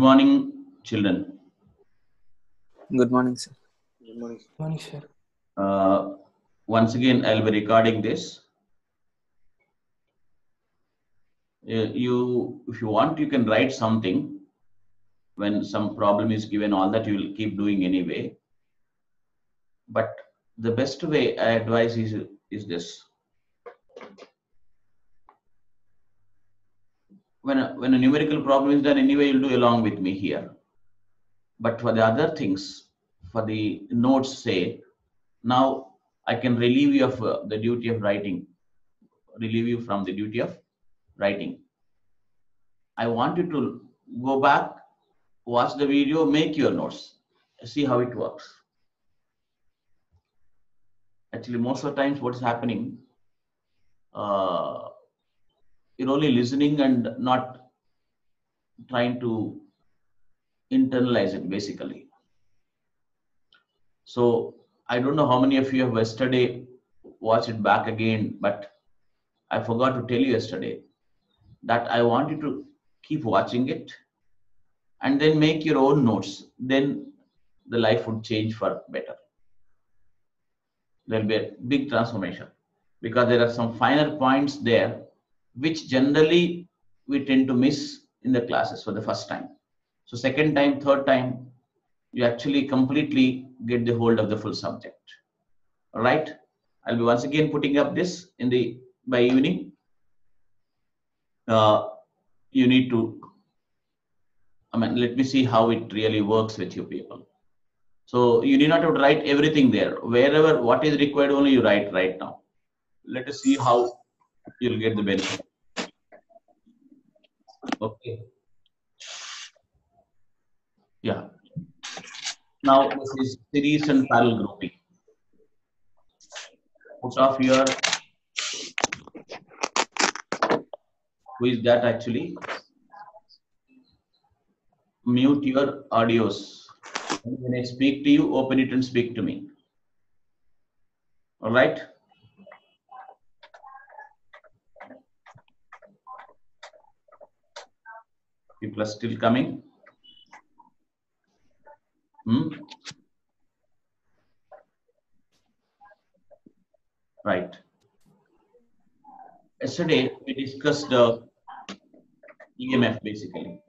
morning, children. Good morning, sir. Good morning. Good morning, sir. Once again, I'll be recording this. If you want, you can write something when some problem is given. All that you will keep doing anyway. But the best way I advise is this: when a numerical problem is done, anyway, you'll do along with me here. But for the other things, for the notes, say, now I can relieve you of the duty of writing. Relieve you from the duty of writing. I want you to go back, watch the video, make your notes, see how it works. Actually, most of the times what's happening, you're only listening and not trying to internalize it, basically. So I don't know how many of you have yesterday watched it back again, but I forgot to tell you yesterday that I want you to keep watching it and then make your own notes. Then the life would change for better. There'll be a big transformation because there are some finer points there which generally we tend to miss in the classes for the first time. So second time, third time, you actually completely get the hold of the full subject. All right. I'll be once again putting up this by evening. You need to, let me see how it really works with you people. So you need not have to write everything there. Wherever what is required, only you write right now. Let us see how you'll get the benefit. Okay. Yeah. Now this is series and parallel grouping. Put off your, who is that actually? Mute your audios. When I speak to you, open it and speak to me. All right. People are still coming. Right. Yesterday we discussed EMF basically.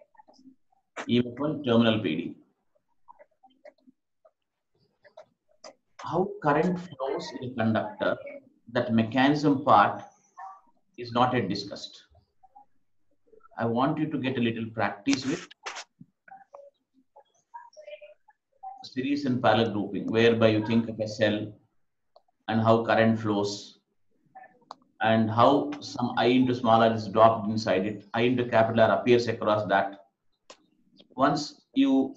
EMF on terminal PD. How current flows in a conductor, that mechanism part is not yet discussed. I want you to get a little practice with series and parallel grouping, whereby you think of a cell and how current flows and how some I into small r is dropped inside it, I into capital R appears across that. Once you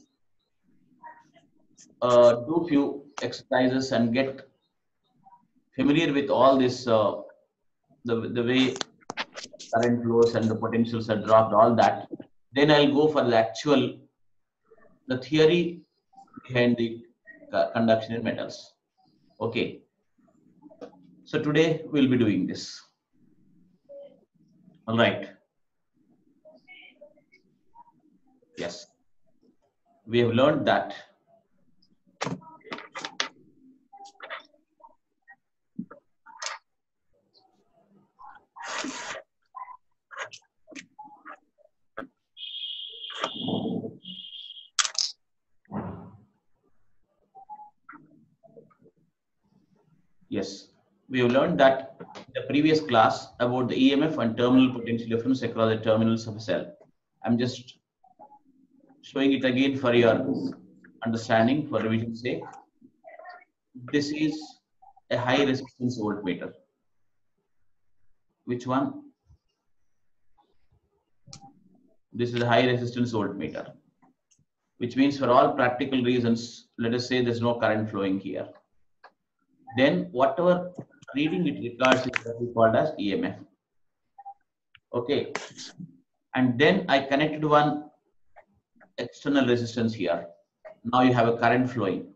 do few exercises and get familiar with all this, the way current flows and the potentials are dropped, all that, then I'll go for the theory behind the conduction in metals. Okay. So today we'll be doing this. All right. Yes. We have learned that we have learned that in the previous class about the EMF and terminal potential difference across the terminals of a cell. I'm just showing it again for your understanding, for revision's sake. This is a high resistance voltmeter. Which one? This is a high resistance voltmeter, which means for all practical reasons, let us say there's no current flowing here. Then whatever reading it records is called as EMF. Okay. And then I connected one external resistance here. Now you have a current flowing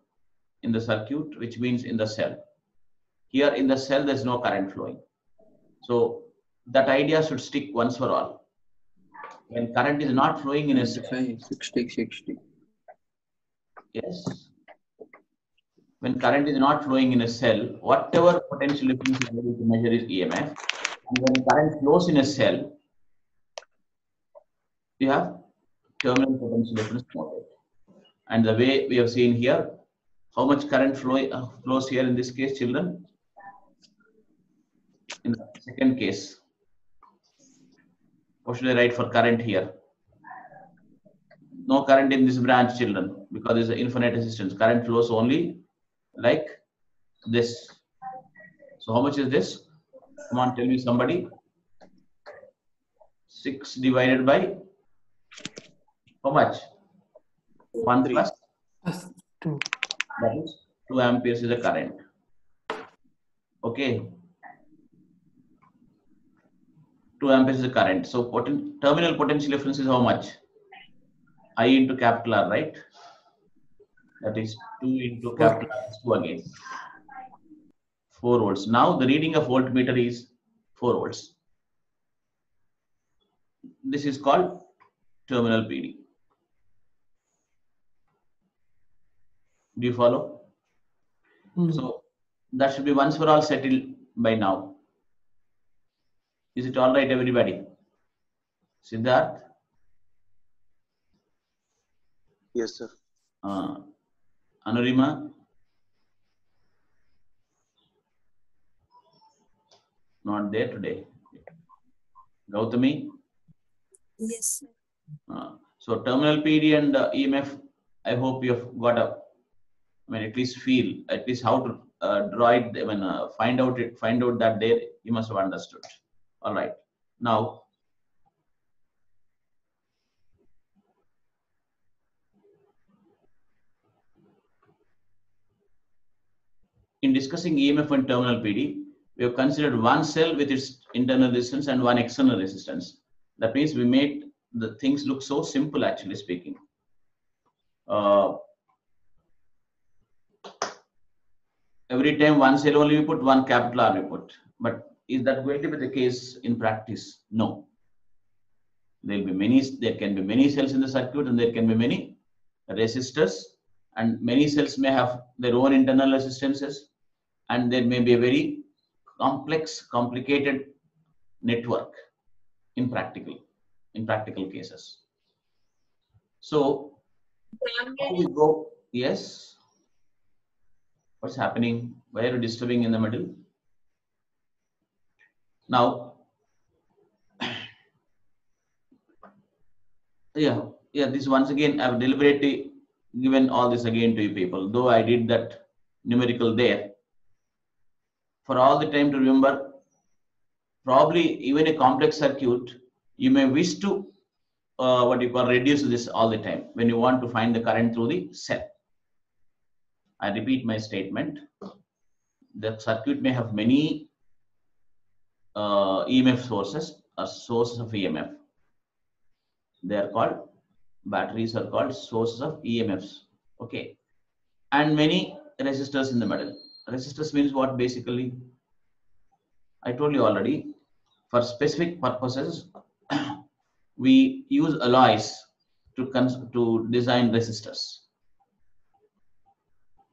in the circuit, which means in the cell. Here in the cell, there's no current flowing. So that idea should stick once for all. When current is not flowing in a cell, 25, 60, 60. yes. When current is not flowing in a cell, whatever potential difference is able to measure is EMF. And when current flows in a cell, you have terminal potential difference model. And the way we have seen here, how much current flows here in this case, children? In the second case, what should I write for current here? No current in this branch, children, because there's an infinite resistance. Current flows only like this. So how much is this? Come on, tell me somebody. 6 divided by how much? 1 plus 2. that is 2 amperes is the current. Okay. 2 amperes is the current. So terminal potential difference is how much? I into capital R, right? That is 2 into capital R is 2 again. 4 volts. Now the reading of voltmeter is 4 volts. This is called terminal PD. Do you follow? So that should be once for all settled by now. Is it all right, everybody? Siddharth? Yes, sir. Anurima? Not there today. Gautami? Yes, sir. So terminal PD and EMF, I hope you have got a, at least feel, at least how to draw it, find out that there, you must have understood. All right. Now, in discussing EMF and terminal PD, we have considered one cell with its internal resistance and one external resistance. That means we made the things look so simple, actually speaking. Every time one cell only we put, one capital R we put. But is that going to be the case in practice? No. There can be many cells in the circuit, and there can be many resistors, and many cells may have their own internal resistances, and there may be a very complex, complicated network in practical cases. So, how do we go? Yes. What's happening? Why are you disturbing in the middle? Now, this once again, I've deliberately given all this again to you people, though I did that numerical there. For all the time to remember, probably even a complex circuit, you may wish to reduce this all the time when you want to find the current through the cell. I repeat my statement. The circuit may have many EMF sources or sources of EMF. They are called, batteries are called sources of EMFs. Okay. And many resistors in the middle. Resistors means what basically? I told you already, for specific purposes, we use alloys to design resistors.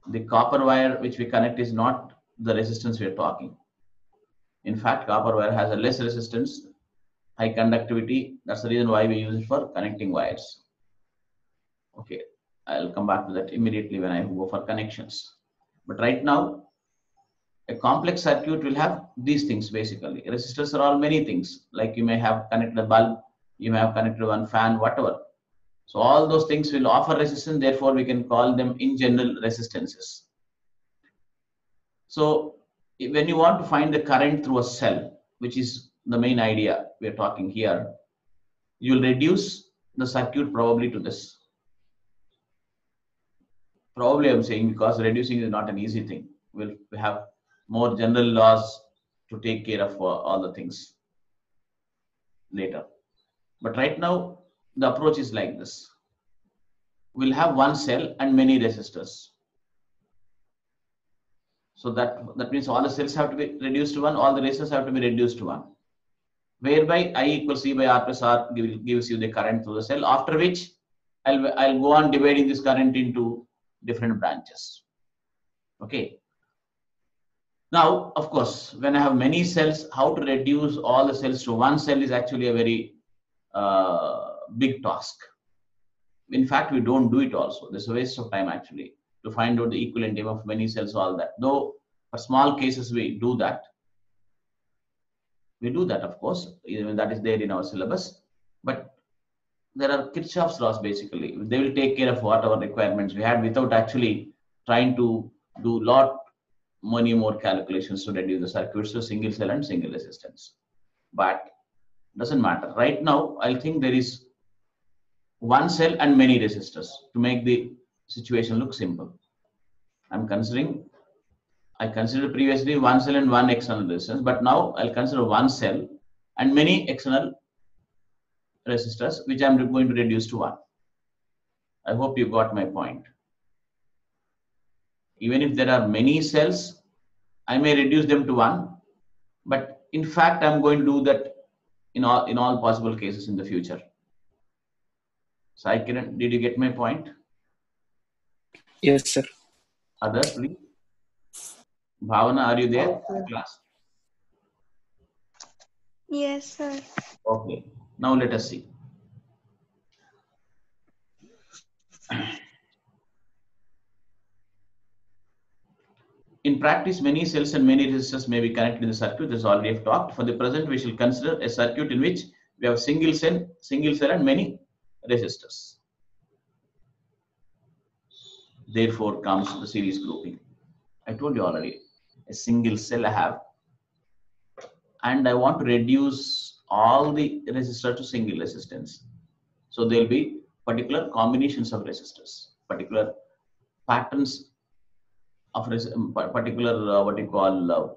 The copper wire which we connect is not the resistance we are talking. In fact, copper wire has a less resistance, high conductivity. That's the reason why we use it for connecting wires. Okay, I'll come back to that immediately when I go for connections. But right now, a complex circuit will have these things basically. Resistors are all many things, like you may have connected a bulb, you may have connected one fan, whatever. So all those things will offer resistance, therefore we can call them in general resistances. So when you want to find the current through a cell, which is the main idea we are talking here, you will reduce the circuit probably to this. Probably I'm saying because reducing is not an easy thing. We'll have more general laws to take care of all the things later. But right now, the approach is like this. We'll have one cell and many resistors. So that means all the cells have to be reduced to one, all the resistors have to be reduced to one. whereby I equals C by R plus R gives you the current through the cell, after which I'll go on dividing this current into different branches. Okay. Now, of course, when I have many cells, how to reduce all the cells to one cell is actually a very big task. In fact, we don't do it also. There's a waste of time actually to find out the equivalent name of many cells, all that. Though for small cases, we do that. We do that, of course, even that is there in our syllabus. But there are Kirchhoff's laws basically. They will take care of whatever requirements we had without actually trying to do many more calculations to reduce the circuits to single cell and single resistance. But doesn't matter. Right now, I think there is one cell and many resistors to make the situation look simple. I considered previously one cell and one external resistance, but now I'll consider one cell and many external resistors, which I'm going to reduce to one. I hope you got my point. Even if there are many cells, I may reduce them to one, but in fact, I'm going to do that in all possible cases in the future. Sai Kiran, did you get my point? Yes, sir. Others, please. Bhavana, are you there? Class. Yes, sir. Okay. Now let us see. In practice, many cells and many resistors may be connected in the circuit. This already have talked. For the present, we shall consider a circuit in which we have single cell and many resistors. Therefore comes the series grouping. I told you already, a single cell I have, and I want to reduce all the resistors to single resistance. So there will be particular combinations of resistors, particular patterns of particular what you call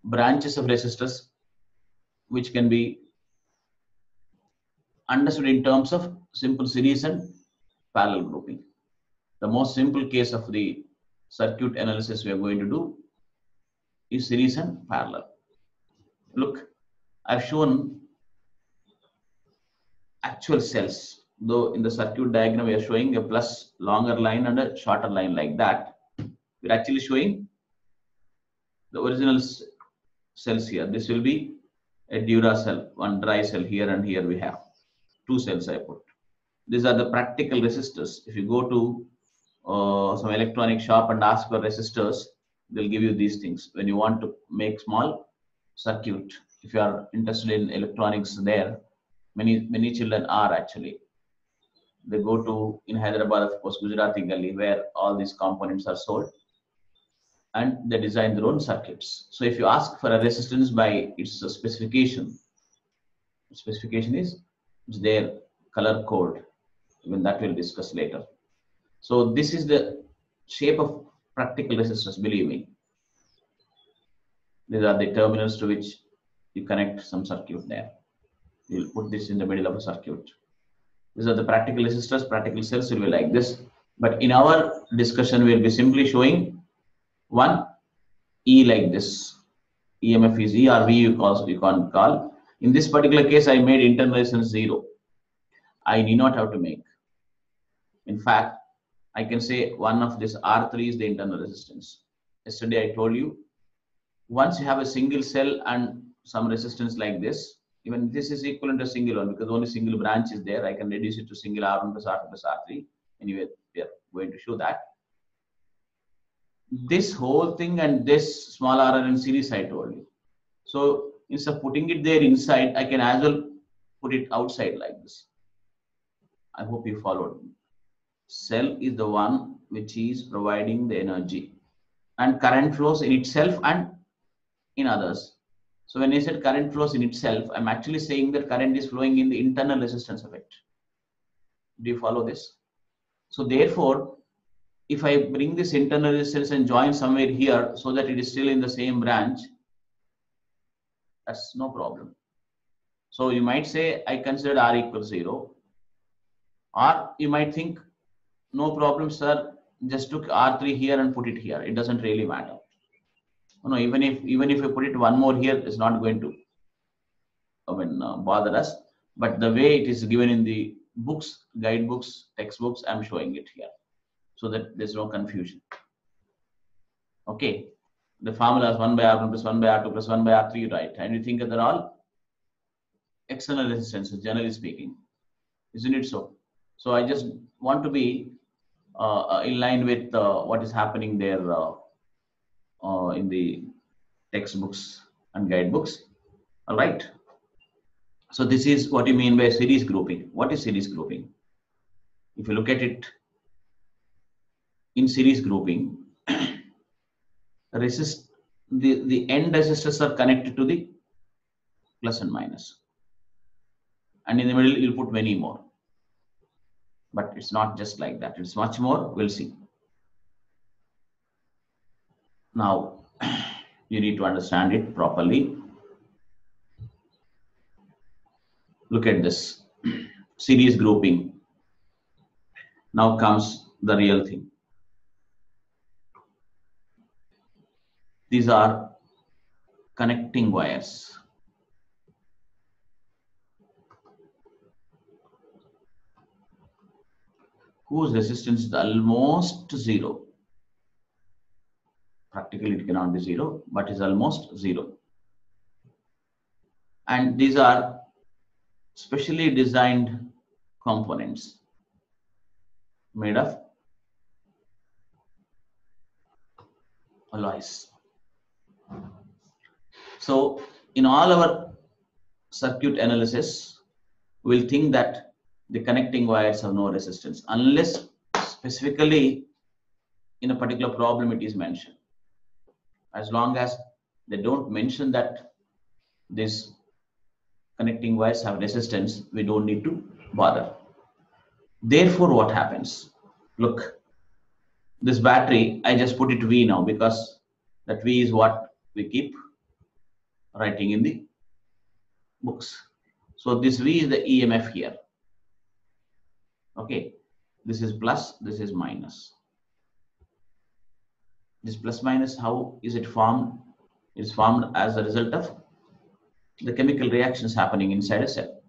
branches of resistors, which can be understood in terms of simple series and parallel grouping. The most simple case of the circuit analysis we are going to do is series and parallel. Look, I've shown actual cells, though in the circuit diagram we are showing a plus longer line and a shorter line like that. We're actually showing the original cells here. This will be a Dura cell, one dry cell here, and here we have two cells I put. These are the practical resistors. If you go to some electronic shop and ask for resistors, they'll give you these things. When you want to make small circuit, if you are interested in electronics there, many children are actually. They go to, in Hyderabad, of course, Gujarati Gully, where all these components are sold, and they design their own circuits. So if you ask for a resistance by its specification, is their color code. Even that we'll discuss later. So this is the shape of practical resistors, believe me. These are the terminals to which you connect some circuit there. You'll put this in the middle of a circuit. These are the practical resistors. Practical cells will be like this. But in our discussion, we'll be simply showing one E like this. EMF is E or V you can call. In this particular case, I made internal resistance 0. I need not have to make. In fact, I can say one of this R3 is the internal resistance. Yesterday I told you, once you have a single cell and some resistance like this, even this is equivalent to a single one because only single branch is there. I can reduce it to single R1 plus R2 plus R3. Anyway, we are going to show that. This whole thing and this small r in series I told you. So instead of putting it there inside, I can as well put it outside like this. I hope you followed me. Cell is the one which is providing the energy, and current flows in itself and in others. So when I said current flows in itself, I'm actually saying that current is flowing in the internal resistance of it. Do you follow this? So therefore, if I bring this internal resistance and join somewhere here so that it is still in the same branch, that's no problem. So you might say I considered R equals 0, or you might think no problem, sir, just took R3 here and put it here. It doesn't really matter. No, even if you put it one more here, it's not going to bother us. But the way it is given in the books, guidebooks, textbooks, I'm showing it here so that there's no confusion. Okay, the formula is 1 by R1 plus 1 by R2 plus 1 by R3, right? And you think that they're all external resistances, generally speaking, isn't it so? So I just want to be in line with what is happening there in the textbooks and guidebooks. All right. So this is what you mean by series grouping. What is series grouping? If you look at it in series grouping, the end resistors are connected to the plus and minus, and in the middle you'll put many more. But it's not just like that. It's much more. We'll see. Now you need to understand it properly. Look at this series grouping. Now comes the real thing. These are connecting wires. Whose resistance is almost zero. Practically it cannot be zero, but is almost zero. And these are specially designed components made of alloys. So in all our circuit analysis, we'll think that the connecting wires have no resistance unless specifically in a particular problem it is mentioned. As long as they don't mention that these connecting wires have resistance, we don't need to bother. Therefore, what happens? Look, this battery, I just put it V now because that V is what we keep writing in the books. So this V is the EMF here. Okay, this is plus, this is minus. This plus minus, how is it formed? It's formed as a result of the chemical reactions happening inside a cell.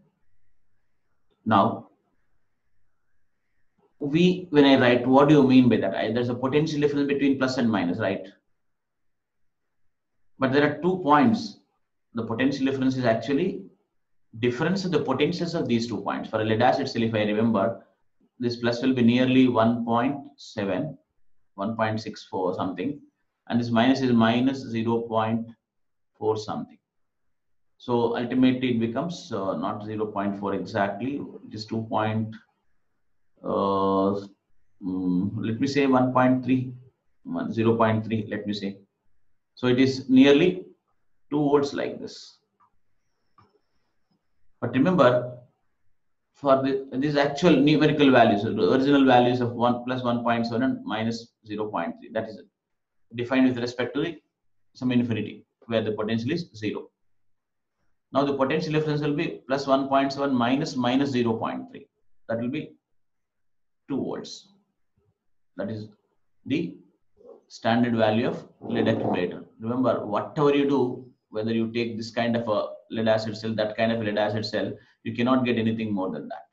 Now, when I write, what do you mean by that? There's a potential difference between plus and minus, right? But there are 2 points. The potential difference is actually difference of the potentials of these 2 points. For a lead acid cell, if I remember, this plus will be nearly 1.7, 1.64 something, and this minus is minus 0.4 something. So ultimately it becomes not 0.4 exactly, it is 2. Let me say 1.3, 0.3, let me say. So it is nearly 2 volts like this. But remember, for these actual numerical values, the original values of 1 plus 1.7 and minus 0.3, that is defined with respect to some infinity, where the potential is 0. Now the potential difference will be plus 1.7 minus 0.3. That will be 2 volts. That is the standard value of lead accumulator. Remember, whatever you do, whether you take this kind of a lead acid cell, that kind of a lead acid cell, you cannot get anything more than that.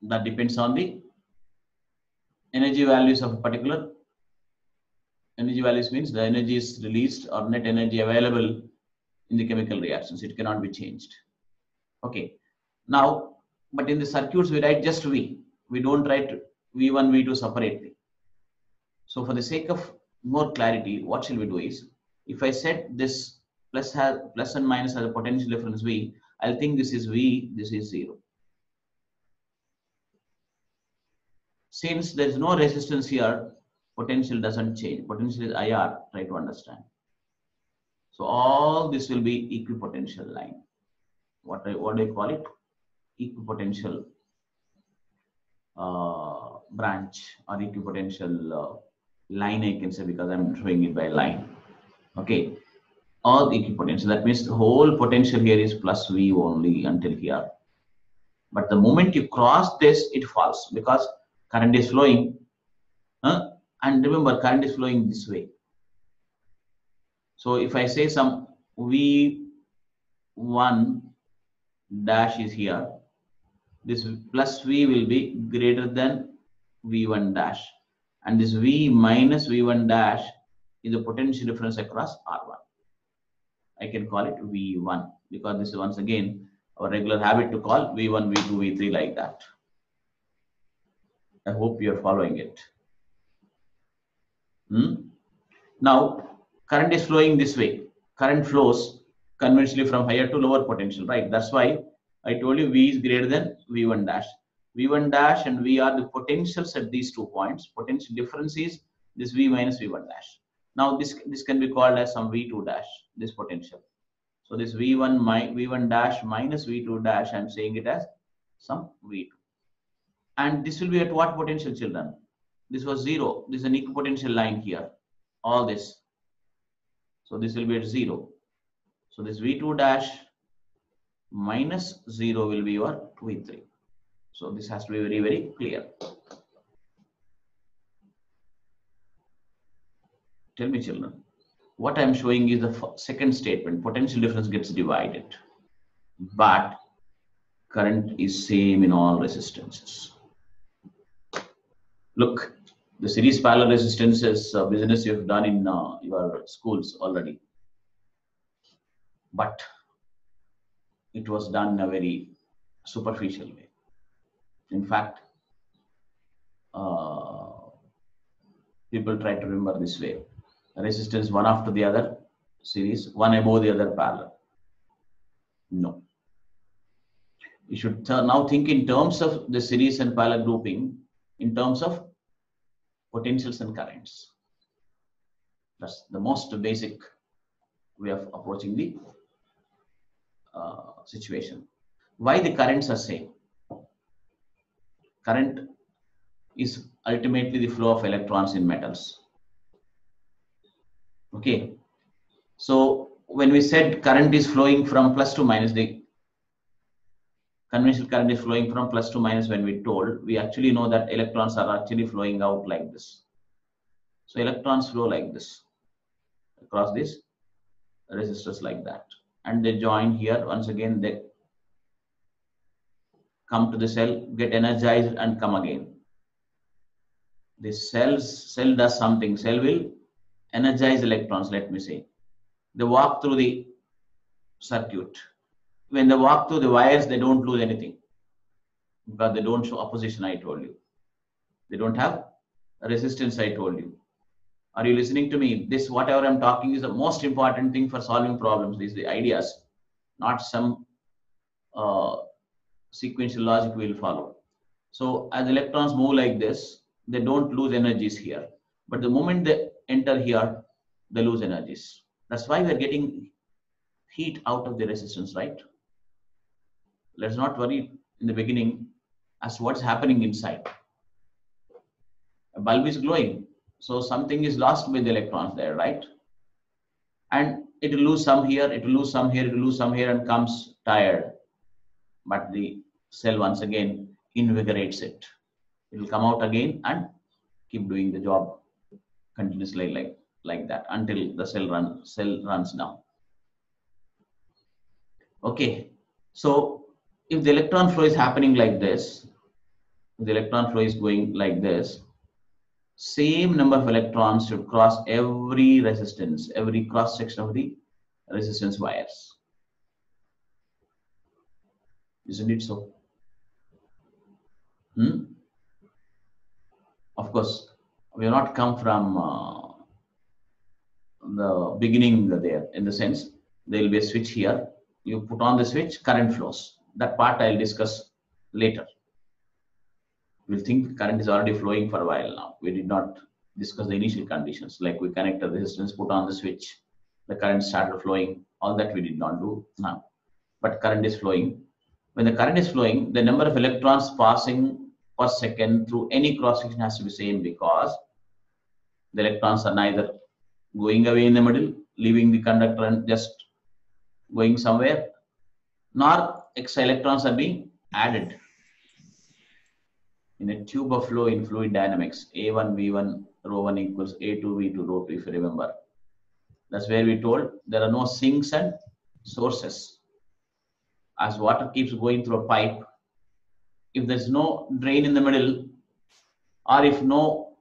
That depends on the energy values of a particular. Energy values means the energy is released or net energy available in the chemical reactions. It cannot be changed. Okay. Now, but in the circuits, we write just V. We don't write V1, V2 separately. So for the sake of more clarity, what shall we do is, if I set this plus and minus has a potential difference V, I'll think this is V, this is 0. Since there is no resistance here, potential doesn't change. Potential is IR, try to understand. So all this will be equipotential line. What do you call it? Equipotential branch or equipotential line, I can say, because I'm showing it by line. Okay, all equipotential. That means the whole potential here is plus V only until here. But the moment you cross this, it falls because current is flowing. And remember, current is flowing this way. So if I say some V1 dash is here. This plus V will be greater than V1 dash. And this V minus V1 dash is the potential difference across R1. I can call it V1 because this is once again our regular habit to call V1, V2, V3 like that. I hope you are following it. Now, current is flowing this way. Current flows conventionally from higher to lower potential, right? That's why I told you V is greater than V1 dash. V1 dash and V are the potentials at these 2 points. Potential difference is this V minus V1 dash. Now, this can be called as some V2 dash, this potential. So this V1 dash minus V2 dash, I'm saying it as some V2. And this will be at what potential, children? This was 0. This is an equipotential line here. All this. So this will be at 0. So this V2 dash minus 0 will be your V3. So this has to be very, very clear. Tell me, children. What I'm showing is the second statement. Potential difference gets divided. But current is same in all resistances. Look, the series parallel resistance is a business you've done in your schools already. But it was done in a very superficial way. In fact, people try to remember this way. Resistance one after the other, series, one above the other parallel. No. You should now think in terms of the series and parallel grouping, in terms of potentials and currents. That's the most basic way of approaching the situation. Why the currents are same? Current is ultimately the flow of electrons in metals. Okay. So when we said current is flowing from plus to minus, the conventional current is flowing from plus to minus when we told, we actually know that electrons are actually flowing out like this. So electrons flow like this across these resistors like that. And they join here. Once again, they come to the cell, get energized and come again. This cell does something. Cell will energize electrons, let me say. They walk through the circuit. When they walk through the wires, they don't lose anything because they don't show opposition, I told you. They don't have resistance, I told you. Are you listening to me? This, whatever I'm talking, is the most important thing for solving problems. These are the ideas, not some sequential logic we'll follow. So as electrons move like this, they don't lose energies here. But the moment they enter here, they lose energies. That's why we're getting heat out of the resistance, right? Let's not worry in the beginning as to what's happening inside. A bulb is glowing, so something is lost with the electrons there, right? And it will lose some here, it will lose some here, it will lose some here and comes tired. But the cell once again invigorates it. It will come out again and keep doing the job continuously like that until the cell runs down. Okay, so if the electron flow is happening like this, the electron flow is going like this, same number of electrons should cross every resistance, every cross section of the resistance wires. Isn't it so? Of course, we have not come from the beginning there, in the sense there will be a switch here. You put on the switch, current flows. That part I'll discuss later. We'll think current is already flowing for a while now. We did not discuss the initial conditions, like we connect the resistance, put on the switch, the current started flowing. All that we did not do now. But current is flowing. When the current is flowing, the number of electrons passing per second through any cross section has to be same, because the electrons are neither going away in the middle, leaving the conductor and just going somewhere, nor extra electrons are being added. In a tube of flow in fluid dynamics, A1 V1 rho 1 equals A2 V2 rho 2, if you remember. That's where we told there are no sinks and sources. As water keeps going through a pipe, if there's no drain in the middle, or if no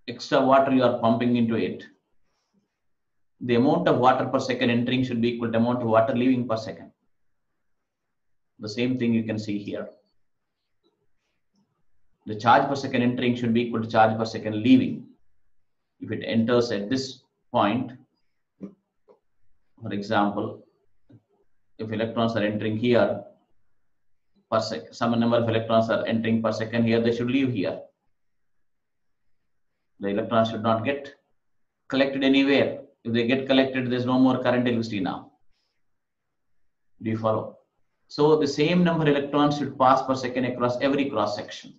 extra water you are pumping into it, the amount of water per second entering should be equal to the amount of water leaving per second. The same thing you can see here. The charge per second entering should be equal to charge per second leaving. If it enters at this point, for example, if electrons are entering here per second, some number of electrons are entering per second here, they should leave here. The electrons should not get collected anywhere. If they get collected, there's no more current electricity now. Do you follow? So the same number of electrons should pass per second across every cross section.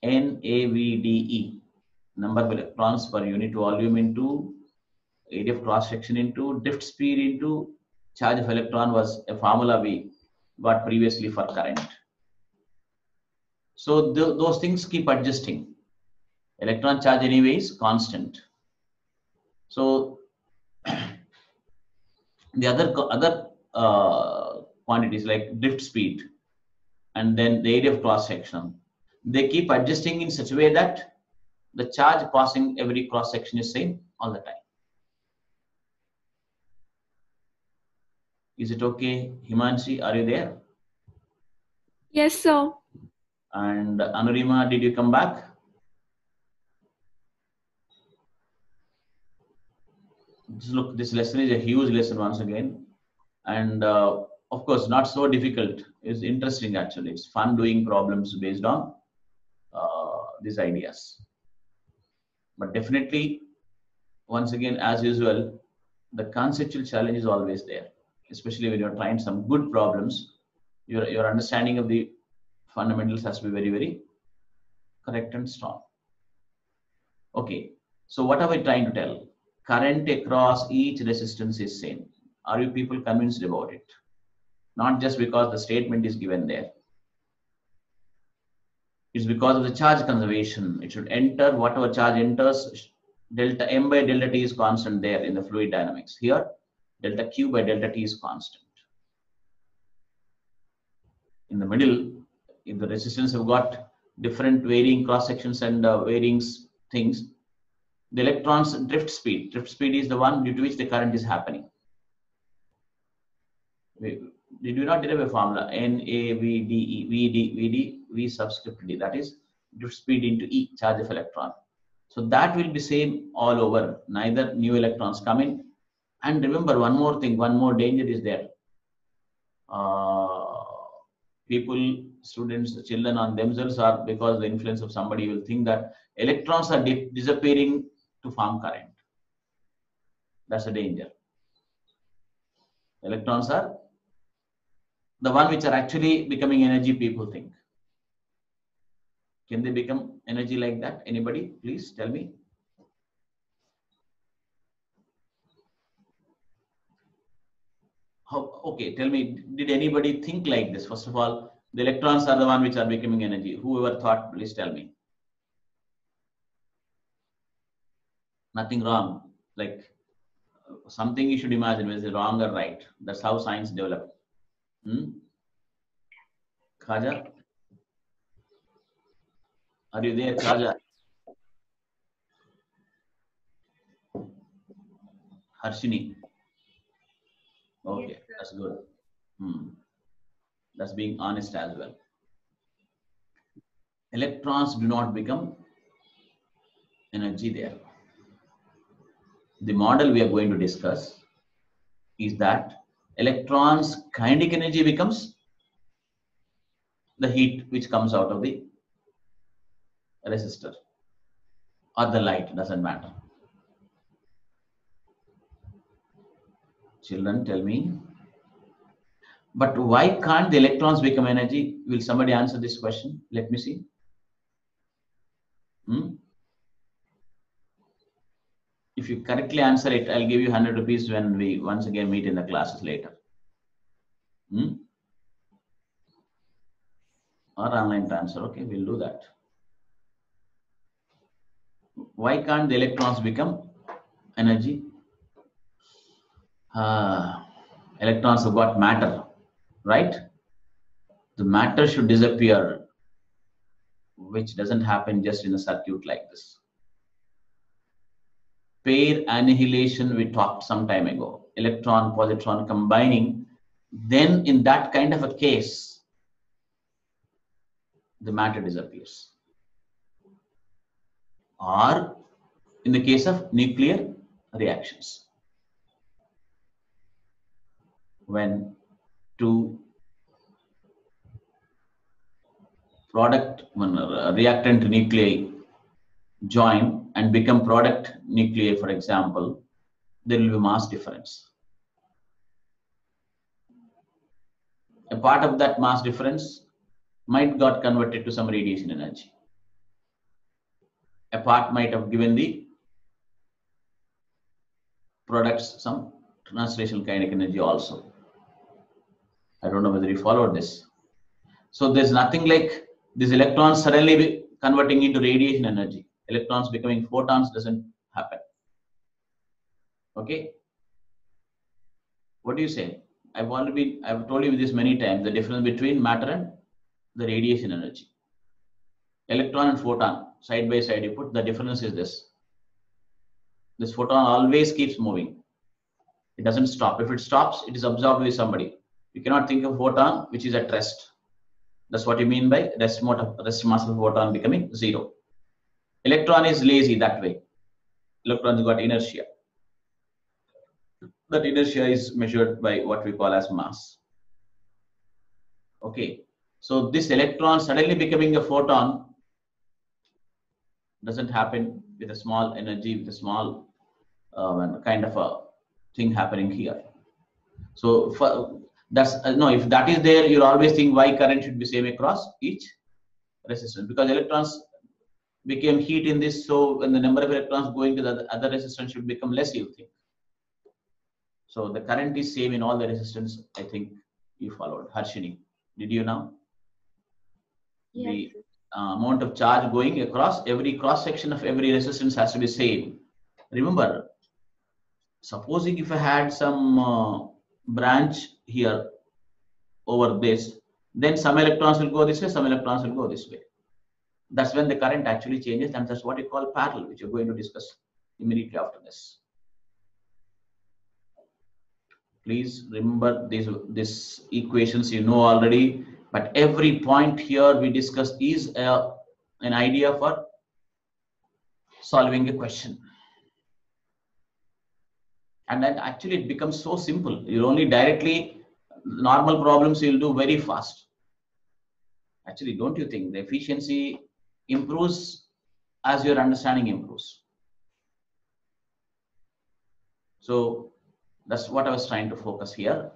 NAVDE, number of electrons per unit volume into area of cross section into drift speed into charge of electron was a formula we got previously for current. So those things keep adjusting. Electron charge anyway is constant. So the other quantities like drift speed and then the area of cross section, they keep adjusting in such a way that the charge passing every cross section is same all the time. Is it okay? Himanshi, are you there? Yes, sir. And Anurima, did you come back? Look, this lesson is a huge lesson once again. And of course, not so difficult. It's interesting actually. It's fun doing problems based on these ideas. But definitely, once again, as usual, the conceptual challenge is always there, especially when you're trying some good problems. Your understanding of the fundamentals has to be very, very correct and strong. Okay, so what are we trying to tell? Current across each resistance is same. Are you people convinced about it? Not just because the statement is given there. It's because of the charge conservation. It should enter whatever charge enters. Delta M by delta T is constant there in the fluid dynamics. Here, delta Q by delta T is constant. In the middle, if the resistance have got different varying cross sections and varying things, the electrons drift speed is the one due to which the current is happening. Did we not derive a formula? NAVDE, VD, V subscript D, that is drift speed into E, charge of electron. So that will be same all over, neither new electrons come in. And remember one more thing, one more danger is there. People, students, children on themselves are, because the influence of somebody will think that electrons are disappearing to form current. That's a danger. Electrons are the one which are actually becoming energy, people think. Can they become energy like that? Anybody, please tell me. Okay, tell me, did anybody think like this? First of all, the electrons are the one which are becoming energy. Whoever thought, please tell me. Nothing wrong. Like something you should imagine, is it wrong or right? That's how science developed. Khaja? Are you there, Khaja? Harshini? Okay, yes, that's good. That's being honest as well. Electrons do not become energy there. The model we are going to discuss is that electrons kinetic energy becomes the heat which comes out of the resistor or the light, doesn't matter. Children, tell me. But why can't the electrons become energy? Will somebody answer this question? Let me see. If you correctly answer it, I'll give you 100 rupees when we once again meet in the classes later. Or online transfer. Okay, we'll do that. Why can't the electrons become energy. Electrons have got matter, right? The matter should disappear, which doesn't happen just in a circuit like this. Pair annihilation, we talked some time ago. Electron, positron combining. Then in that kind of a case, the matter disappears. Or in the case of nuclear reactions, when two reactant nuclei join and become product nuclei, for example, there will be mass difference. A part of that mass difference might got converted to some radiation energy. A part might have given the products some translational kinetic energy also. I don't know whether you followed this. So there's nothing like these electrons suddenly be converting into radiation energy. Electrons becoming photons doesn't happen. Okay. What do you say? I've told you this many times, the difference between matter and the radiation energy. Electron and photon side by side, you put, the difference is this. This photon always keeps moving. It doesn't stop. If it stops, it is absorbed by somebody. You cannot think of photon which is at rest. That's what you mean by rest mass of photon becoming zero. Electron is lazy that way. Electrons got inertia. That inertia is measured by what we call as mass. Okay. So this electron suddenly becoming a photon doesn't happen with a small energy, with a small kind of a thing happening here. So if that is there, you'll always think why current should be same across each resistance, because electrons became heat in this, so when the number of electrons going to the other resistance should become less, you think. So the current is same in all the resistance. I think you followed. Harshini, did you now? Yes. The amount of charge going across every cross section of every resistance has to be same. Remember, supposing if I had some branch here over this, then some electrons will go this way, some electrons will go this way. That's when the current actually changes, and that's what you call parallel, which you're going to discuss immediately after this. Please remember these equations you know already, but every point here we discussed is an idea for solving a question. And then actually it becomes so simple. You only directly, normal problems you'll do very fast. Actually, don't you think the efficiency improves as your understanding improves? So that's what I was trying to focus here.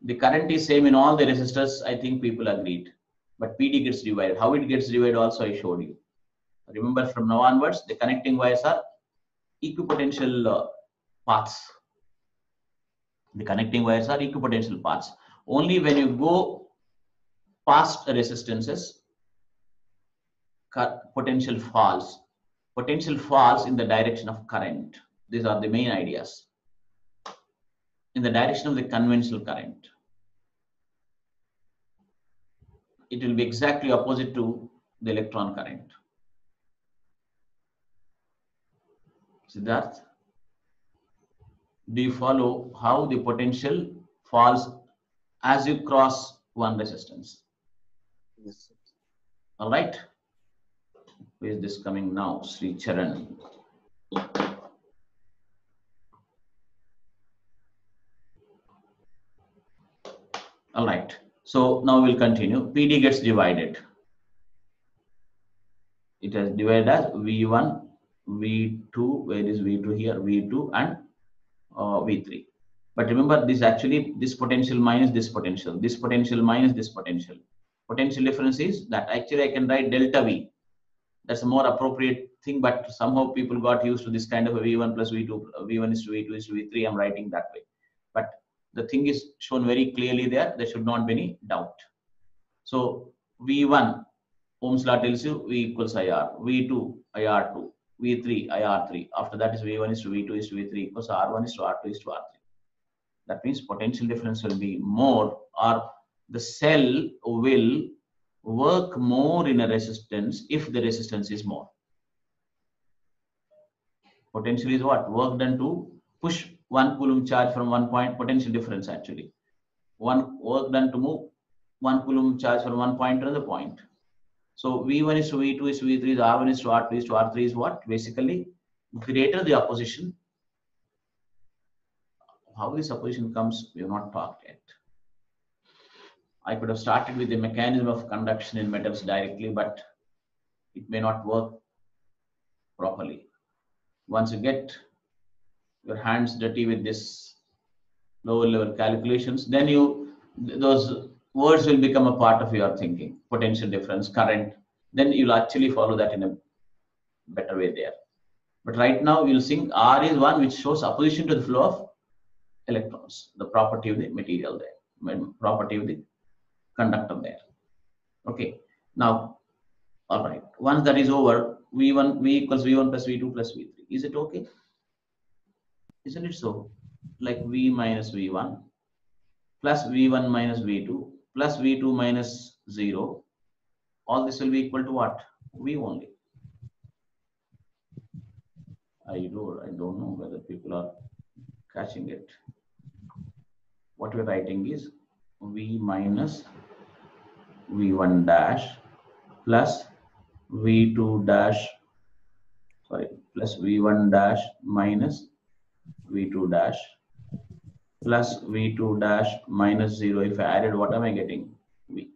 The current is same in all the resistors. I think people agreed, but PD gets divided. How it gets divided also I showed you. Remember, from now onwards, the connecting wires are equipotential paths. The connecting wires are equipotential paths. Only when you go past the resistances, potential falls. Potential falls in the direction of current. These are the main ideas. In the direction of the conventional current. It will be exactly opposite to the electron current. Siddharth, do you follow how the potential falls as you cross one resistance? Yes, sir. All right. Where is this coming now? Sri Charan. All right. So now we'll continue. PD gets divided. It has divided as V1, V2, where is V2 here? V2 and V3. But remember, this actually, this potential minus this potential minus this potential. Potential difference is that actually I can write delta V. That's a more appropriate thing, but somehow people got used to this kind of a V1 plus V2, V1 is to V2 is to V3. I'm writing that way. But the thing is shown very clearly there. There should not be any doubt. So V1, Ohm's law tells you V equals IR. V2, IR2. V3 IR3. After that is V1 is to V2 is to V3 equals R1 is to R2 is to R3. That means potential difference will be more, or the cell will work more in a resistance if the resistance is more. Potential is what? Work done to push 1 coulomb charge from one point, potential difference actually. One work done to move 1 coulomb charge from one point to another point. So V1 is to V2 is to V3, the R1 is to R2 is to R3 is what? Basically, greater the opposition. How this opposition comes, we have not talked yet. I could have started with the mechanism of conduction in metals directly, but it may not work properly. Once you get your hands dirty with this lower level calculations, then those words will become a part of your thinking. Potential difference, current, then you'll actually follow that in a better way there. But right now you'll think R is one which shows opposition to the flow of electrons, the property of the material there, property of the conductor there. Okay, now, all right, once that is over, V equals V1 plus V2 plus V3. Is it okay? Isn't it so? Like V minus V1 plus V1 minus V2 plus V2 minus 0. All this will be equal to what? V only. I don't know whether people are catching it. What we're writing is V minus V1 dash plus V2 dash, plus V1 dash minus V2 dash plus V2 dash minus 0. If I added, what am I getting? V.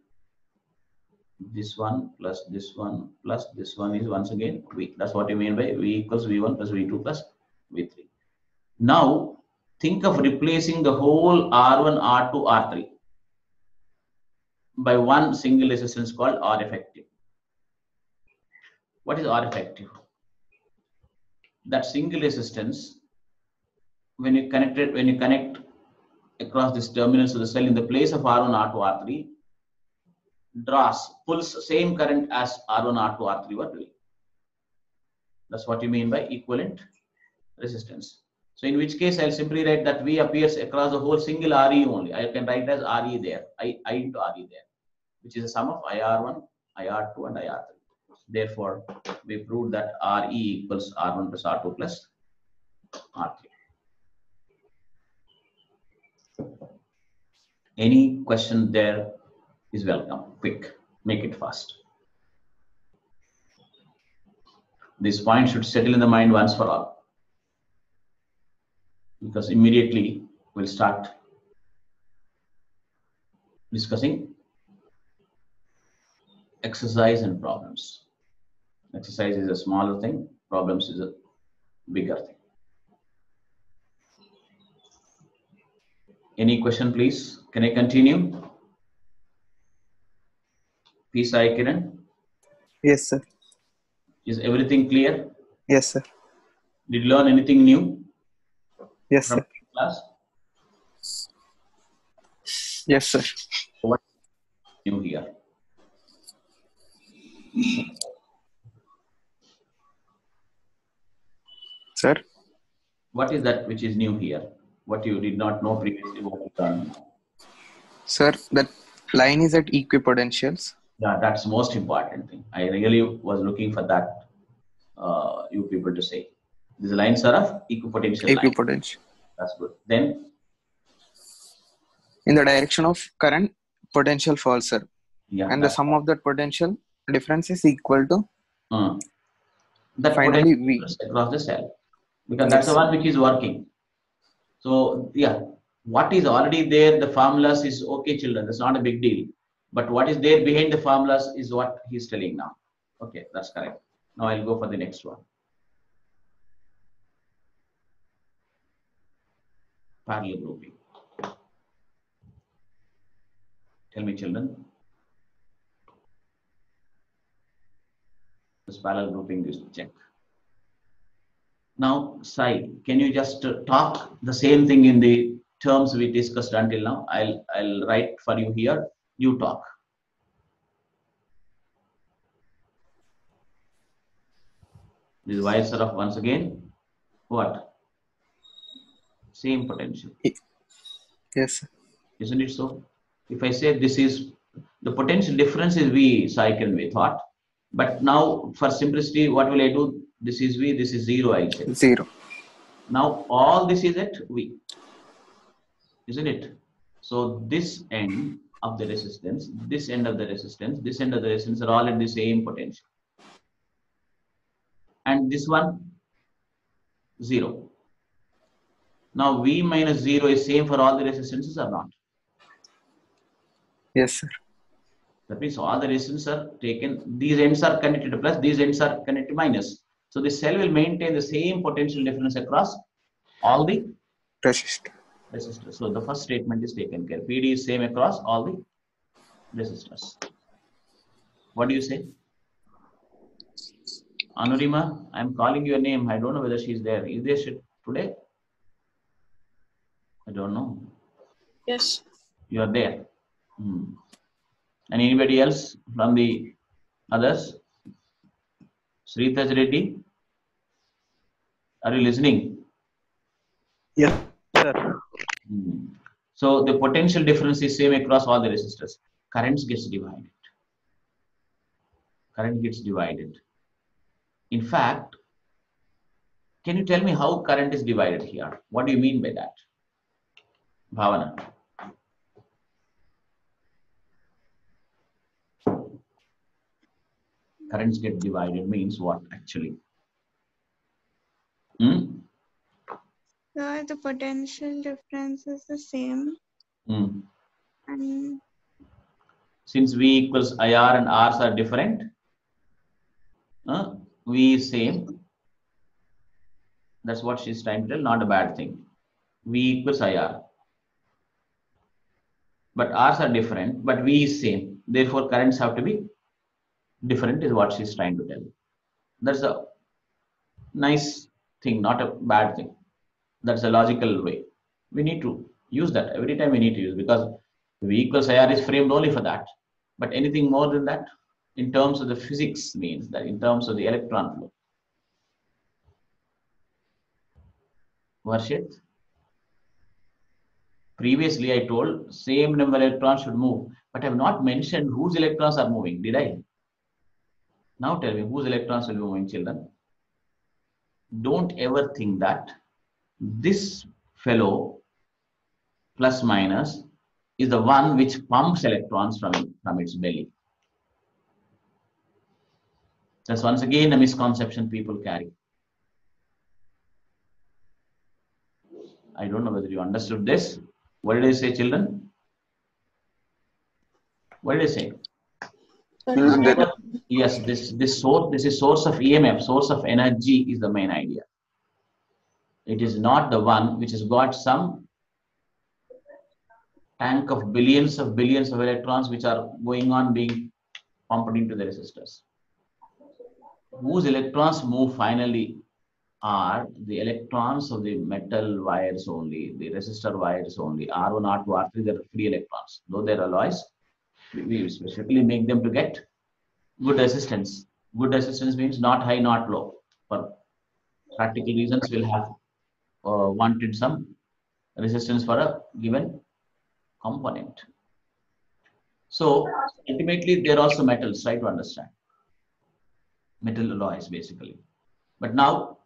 This one plus this one plus this one is once again V. That's what you mean by V equals V1 plus V2 plus V3. Now, think of replacing the whole R1, R2, R3 by one single resistance called R effective. What is R effective? That single resistance, when you connect across this terminals of the cell in the place of R1, R2, R3, pulls same current as R1, R2, R3 were doing. That's what you mean by equivalent resistance. So in which case I'll simply write that V appears across the whole single RE only. I can write as RE there, I into RE there, which is a sum of IR1, IR2 and IR3. Therefore, we proved that RE equals R1 plus R2 plus R3. Any question there is welcome. Quick, make it fast. This point should settle in the mind once for all, because immediately we'll start discussing exercise and problems. Exercise is a smaller thing, problems is a bigger thing. Any question, please? Can I continue? P. Sai Kiran? Yes, sir. Is everything clear? Yes, sir. Did you learn anything new Yes, from sir. class? Yes, sir. What is new here? Sir? What is that which is new here? What you did not know previously, what you learned? Sir, that line is at equipotentials. Yeah, that's the most important thing. I really was looking for that, you people to say. These lines are of equipotential lines. Equipotential. That's good. Then, In the direction of current, potential falls, sir. yeah. And the sum of that potential difference is equal to that finally potential V. difference across the cell. Because that's the one which is working. So, yeah, what is already there, the formulas is okay, children. That's not a big deal. But what is there behind the formulas is what he's telling now. Okay, that's correct. Now I'll go for the next one. Parallel grouping. Tell me, children. This parallel grouping is check. Now, Sai, can you just talk the same thing in the terms we discussed until now? I'll write for you here. You talk. These wires are of once again what? Same potential. Yes, sir. Isn't it so? If I say this is the potential difference is V cycle we thought. But now for simplicity, what will I do? This is V, this is 0, I'll say. 0. Now all this is at V, isn't it? So this end of the resistance, this end of the resistance, this end of the resistance are all at the same potential. And this one, 0. Now V minus 0 is same for all the resistances or not? Yes, sir. That means all the resistances are taken, these ends are connected to plus, these ends are connected to minus. So the cell will maintain the same potential difference across all the Resistor. resistors. So the first statement is taken care. PD is same across all the resistors. What do you say? Anurima, I'm calling your name. I don't know whether she's there. Is there today? I don't know. Yes. You are there. And anybody else from the others? Srithaj Reddy, are you listening? Yes, sir. So the potential difference is same across all the resistors. Currents gets divided. Current gets divided. In fact, can you tell me how current is divided here? What do you mean by that? Bhavana. Currents get divided means what actually? So the potential difference is the same. And since V equals IR and R's are different, V is same. That's what she's trying to tell, not a bad thing. V equals IR. But R's are different, but V is same. Therefore, currents have to be different is what she's trying to tell. That's a nice thing, not a bad thing. That's a logical way. We need to use that. Every time we need to use, because V equals IR is framed only for that. But anything more than that, in terms of the physics, means that in terms of the electron flow. Varshit? Previously, I told same number of electrons should move, but I have not mentioned whose electrons are moving, did I? Now tell me, whose electrons will be moving, children? Don't ever think that this fellow, plus minus, is the one which pumps electrons from its belly. That's once again a misconception people carry. I don't know whether you understood this. What did I say, children? What did I say? Yes, this is source of EMF, source of energy is the main idea. It is not the one which has got some tank of billions of electrons which are going on being pumped into the resistors. Whose electrons move finally are the electrons of the metal wires only, the resistor wires only. R1, R2, R3, they're free electrons. Though they're alloys, we specifically make them to get good resistance. Good resistance means not high, not low. For practical reasons, we'll have wanted some resistance for a given component. So ultimately, they're also metals, try to understand. Metal alloys, basically. But now,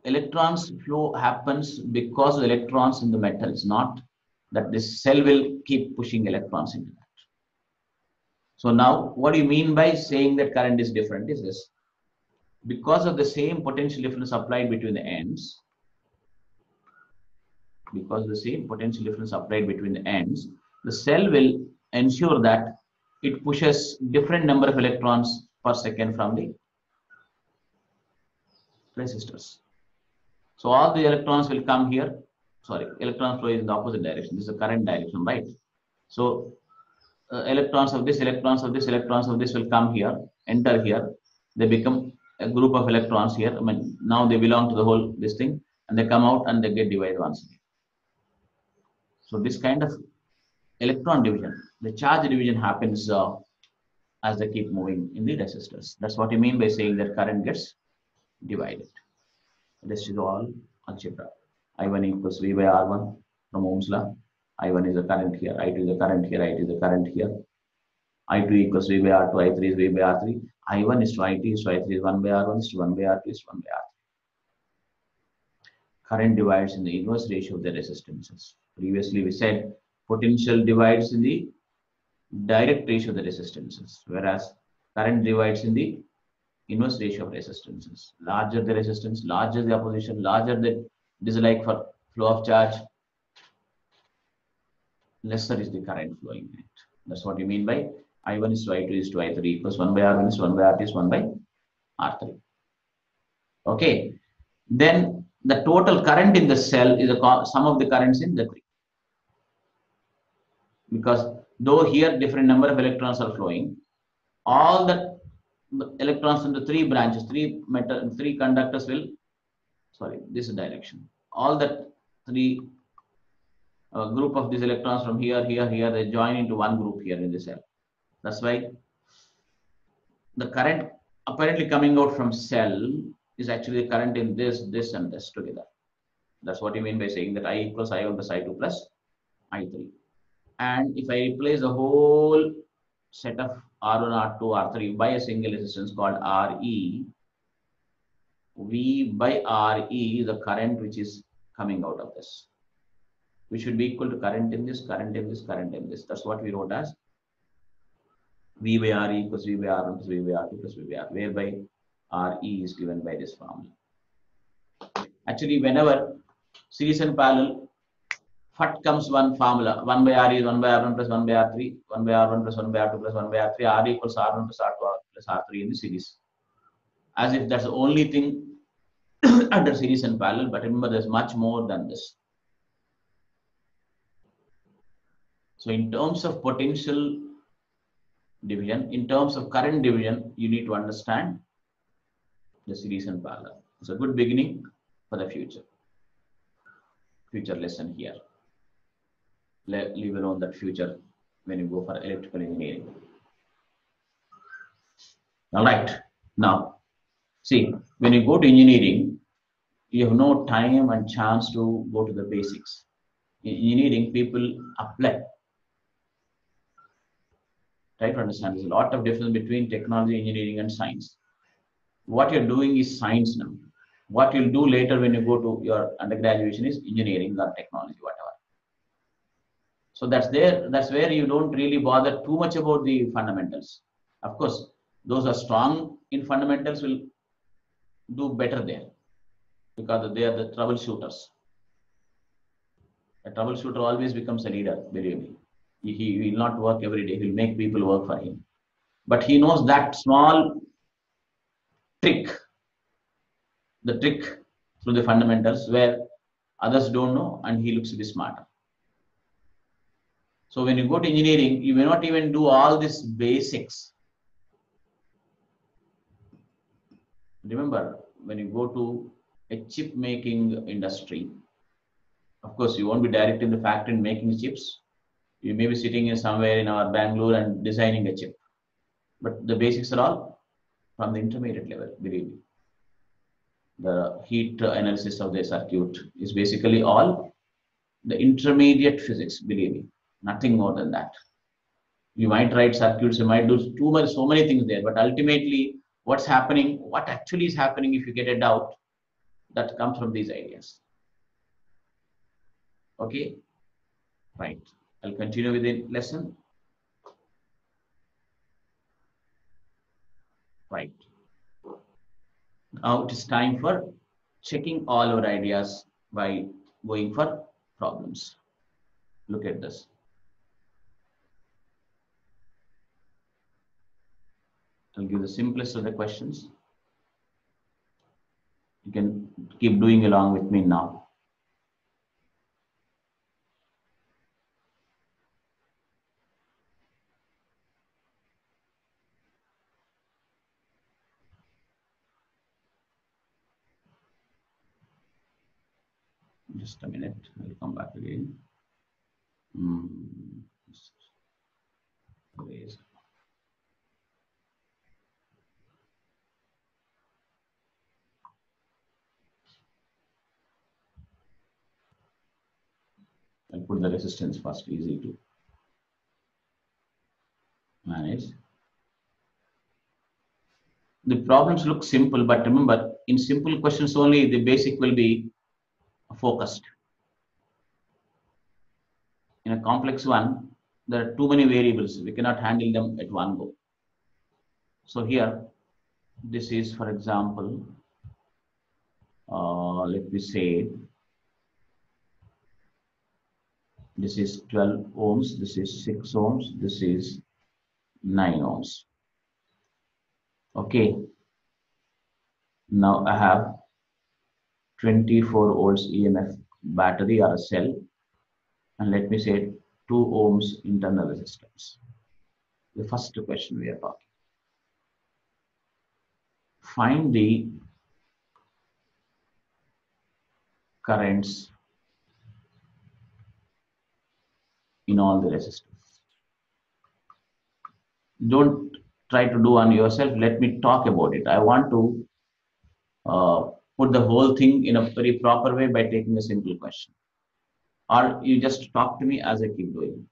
electrons flow happens because of electrons in the metals, not that this cell will keep pushing electrons into that. So now, what do you mean by saying that current is different is this. Because of the same potential difference applied between the ends, the cell will ensure that it pushes different number of electrons per second from the resistors. So all the electrons will come here. Sorry, electron flow is in the opposite direction. This is the current direction, right? So electrons of this will come here, enter here. They become a group of electrons here. I mean, now they belong to the whole this thing, and they come out and they get divided once again. So this kind of electron division, the charge division happens as they keep moving in the resistors. That's what you mean by saying that current gets divide it. This is all algebra. I1 equals V by R1 from Ohm's law. I1 is the current here, I2 is the current here, I2 is the current here. I2 equals V by R2, I3 is V by R3. I1 is to I2 is to I3 is 1 by R1 is to 1 by R2 is 1 by R3. Current divides in the inverse ratio of the resistances. Previously we said potential divides in the direct ratio of the resistances, whereas current divides in the inverse ratio of resistances. Larger the resistance, larger the opposition, larger the dislike for flow of charge, lesser is the current flowing in it. That's what you mean by I1 is to I2 is to I3 equals 1 by R1 is 1 by R2 is 1 by R3. Okay. Then the total current in the cell is the sum of the currents in the three. Because though here different number of electrons are flowing, all the electrons in the three branches, three conductors will, sorry, this is direction. All the three group of these electrons from here, they join into one group here in the cell. That's why the current apparently coming out from cell is actually the current in this and this together. That's what you mean by saying that I equals I1 plus I2 plus I3. And if I replace the whole set of R1, R2, R3 by a single resistance called Re, V by Re is the current which is coming out of this, which should be equal to current in this, current in this, current in this. That's what we wrote as V by Re equals V by R1 plus V by R2 plus V by R, whereby Re is given by this formula. Actually, whenever series and parallel, FUT comes one formula, 1 by Re is 1 by R1 plus 1 by R3, 1 by R1 plus 1 by R2 plus 1 by R3, R equals R1 plus R2 plus R3 in the series. As if that's the only thing under series and parallel, but remember there's much more than this. So in terms of potential division, in terms of current division, you need to understand the series and parallel. It's a good beginning for the future lesson here. Leave alone that future when you go for electrical engineering. All right. Now, see, when you go to engineering, you have no time and chance to go to the basics. In engineering, people apply. Try to understand there's a lot of difference between technology, engineering, and science. What you're doing is science now. What you'll do later when you go to your undergraduate is engineering or technology, whatever. So that's where you don't really bother too much about the fundamentals. Of course, those are strong in fundamentals will do better there because they are the troubleshooters. A troubleshooter always becomes a leader, believe me. He will not work every day. He will make people work for him. But he knows that small trick, the trick through the fundamentals where others don't know and he looks to be smarter. So when you go to engineering, you may not even do all these basics. Remember, when you go to a chip making industry, of course, you won't be direct in the factory and making chips. You may be sitting in somewhere in our Bangalore and designing a chip. But the basics are all from the intermediate level, believe me. The heat analysis of the circuit is basically all the intermediate physics, believe me. Nothing more than that. You might write circuits, you might do so many things there, but ultimately what's happening, what actually is happening if you get a doubt, that comes from these ideas. Okay, right. I'll continue with the lesson. Right. Now it is time for checking all our ideas by going for problems. Look at this. I'll give the simplest of the questions. You can keep doing along with me now. Just a minute, I'll come back again. I'll put the resistance first, easy to manage. The problems look simple, but remember, in simple questions only, the basic will be focused. In a complex one, there are too many variables. We cannot handle them at one go. So here, this is, for example, let me say, this is 12 ohms, this is 6 ohms, this is 9 ohms. Okay. Now I have 24 volts EMF battery or a cell, and let me say 2 ohms internal resistance. The first question we are talking. Find the currents in all the resistors. Don't try to do on yourself. Let me talk about it. I want to put the whole thing in a very proper way by taking a simple question. Or you just talk to me as I keep doing.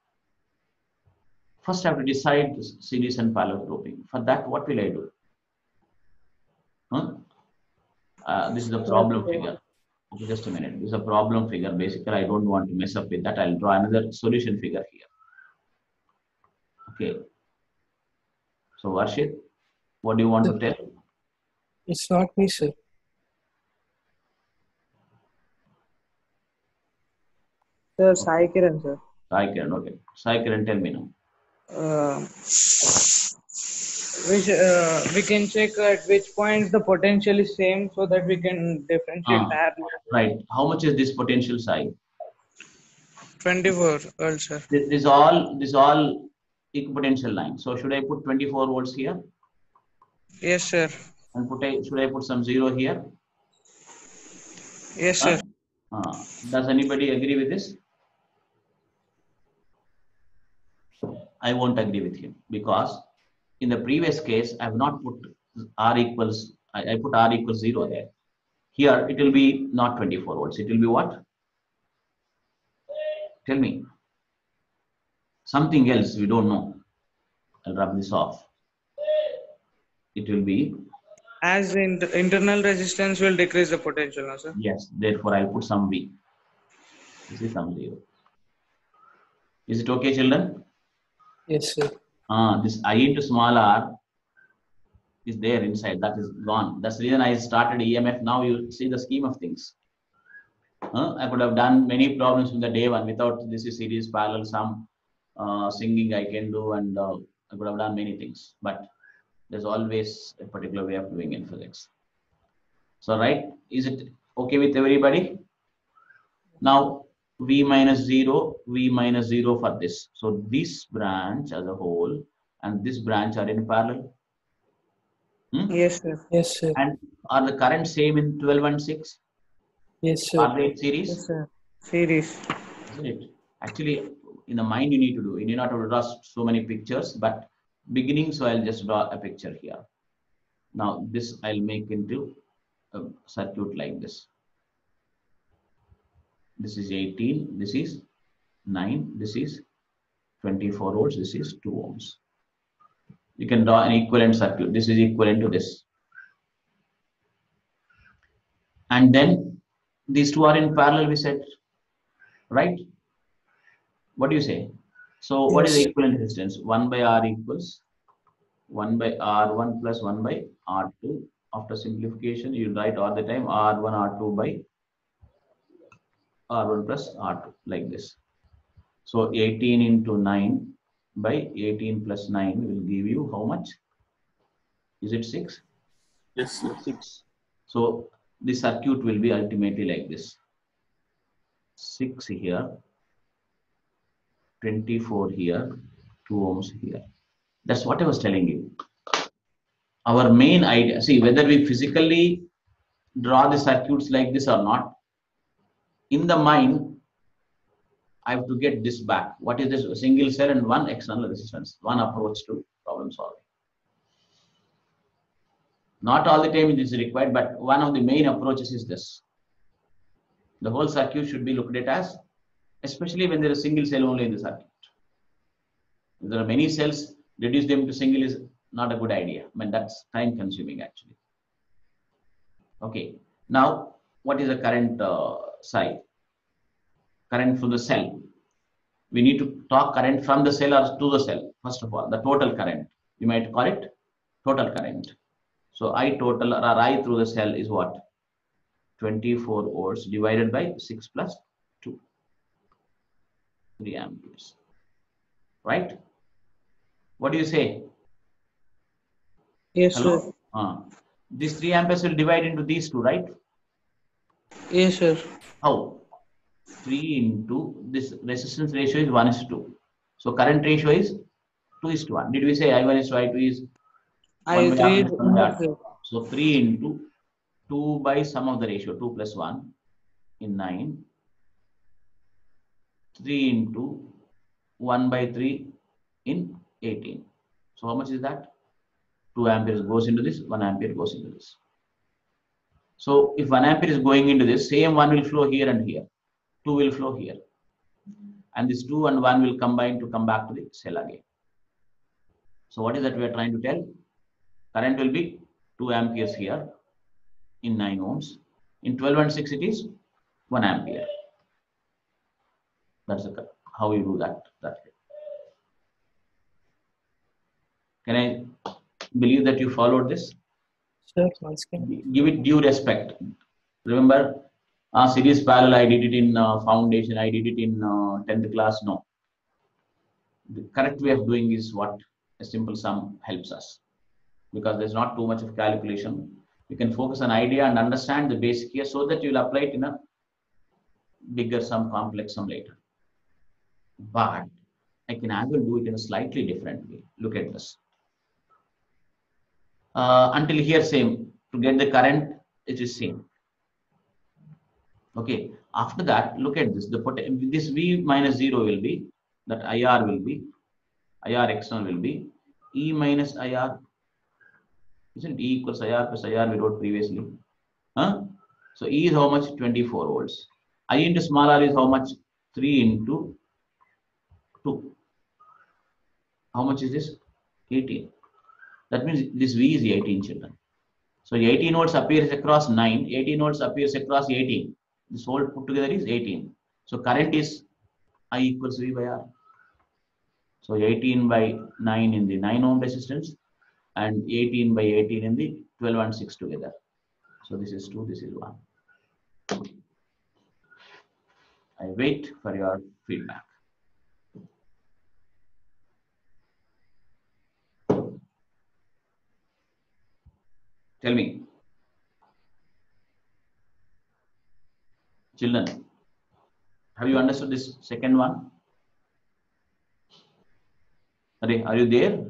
First, I have to decide the series and parallel grouping. For that, what will I do? This is a problem figure. Okay, just a minute. This is a problem figure. Basically, I don't want to mess up with that. I'll draw another solution figure here. Okay. So, Varshit, what do you want to tell? It's not me, sir. Sir, Sai Kiran, sir. Sai Kiran, okay. Sai Kiran, tell me now. We can check at which point the potential is same so that we can differentiate that. Right. How much is this potential, Sai? 24 volts, sir. This is all equipotential line. So should I put 24 volts here? Yes, sir. And should I put some 0 here? Yes, sir. Does anybody agree with this? I won't agree with him because in the previous case I have not put R equals, I put R equals 0 there. Here it will be not 24 volts. It will be what? Tell me. Something else we don't know. I'll rub this off. It will be. As the internal resistance will decrease the potential, no, sir? Yes, therefore I'll put some V. This is some 0. Is it okay, children? Yes, sir. This I into small r is there inside. That is gone. That's the reason I started EMF. Now you see the scheme of things. I could have done many problems from the day one without this is series, parallel, some singing I can do, and I could have done many things. But there's always a particular way of doing in physics. So, right? Is it okay with everybody? Now, V minus 0 for this. So, this branch as a whole and this branch are in parallel. Yes, sir. Yes, sir. And are the currents same in 12 and 6? Yes, sir. Are they series? Yes, sir. Series. Isn't it? Actually, in the mind you need to do. You need not to draw so many pictures, but beginning, so I'll just draw a picture here. Now, this I'll make into a circuit like this. This is 18, this is 9, this is 24 volts, this is 2 ohms. You can draw an equivalent circuit. This is equivalent to this. And then these two are in parallel, we said, right? What do you say? So what is the equivalent resistance? 1 by R equals 1 by R1 plus 1 by R2. After simplification, you write all the time R1, R2 by R1 plus R2 like this. So 18 into 9 by 18 plus 9 will give you how much? Is it 6? Yes, sir. 6. So the circuit will be ultimately like this. 6 here, 24 here, 2 ohms here. That's what I was telling you. Our main idea, see whether we physically draw the circuits like this or not, in the mind, I have to get this back. What is this? A single cell and one external resistance, one approach to problem solving. Not all the time it is required, but one of the main approaches is this. The whole circuit should be looked at as especially when there is single cell only in the circuit. If there are many cells, reduce them to single is not a good idea. I mean, that's time consuming actually. Okay. Now, what is the current side? Current from the cell. We need to talk current from the cell or to the cell. First of all, the total current. You might call it total current. So I total or I through the cell is what? 24 volts divided by 6 plus 2. 3 amperes. Right? What do you say? Yes, Hello? sir. These 3 amperes will divide into these two, right? Yes, sir. How? 3 into this resistance ratio is 1:2. So current ratio is 2:1. Did we say I1 is to I2 is 1 by I3 half from that? sir. So 3 into 2 by sum of the ratio, 2 plus 1 in 9. 3 into 1 by 3 in 18. So how much is that? 2 amperes goes into this, 1 ampere goes into this. So if 1 ampere is going into this, same 1 will flow here and here. 2 will flow here. And this 2 and 1 will combine to come back to the cell again. So what is that we are trying to tell? Current will be 2 amperes here in 9 ohms. In 12 and 6 it is 1 ampere. That's how you do that way. Can I believe that you followed this? Sir, once again. Give it due respect. Remember, series parallel, I did it in foundation, I did it in 10th class. No. The correct way of doing is what a simple sum helps us. Because there's not too much of calculation. You can focus on idea and understand the basic here so that you'll apply it in a bigger sum, complex sum later. But I can as well do it in a slightly different way. Look at this. Until here same. To get the current, it is same. Okay. After that, look at this. This V minus 0 will be, that IR will be, IR external will be E minus IR. Isn't it? E equals IR plus IR we wrote previously. So E is how much? 24 volts. I into small r is how much? 3 into 2. How much is this? 18. That means this V is 18, children. So 18 volts appears across 9. 18 volts appears across 18. This whole put together is 18. So current is I equals V by R. So 18 by 9 in the 9 ohm resistance and 18 by 18 in the 12 and 6 together. So this is 2, this is 1. I wait for your feedback. Tell me. Children, have you understood this second one? Are you there?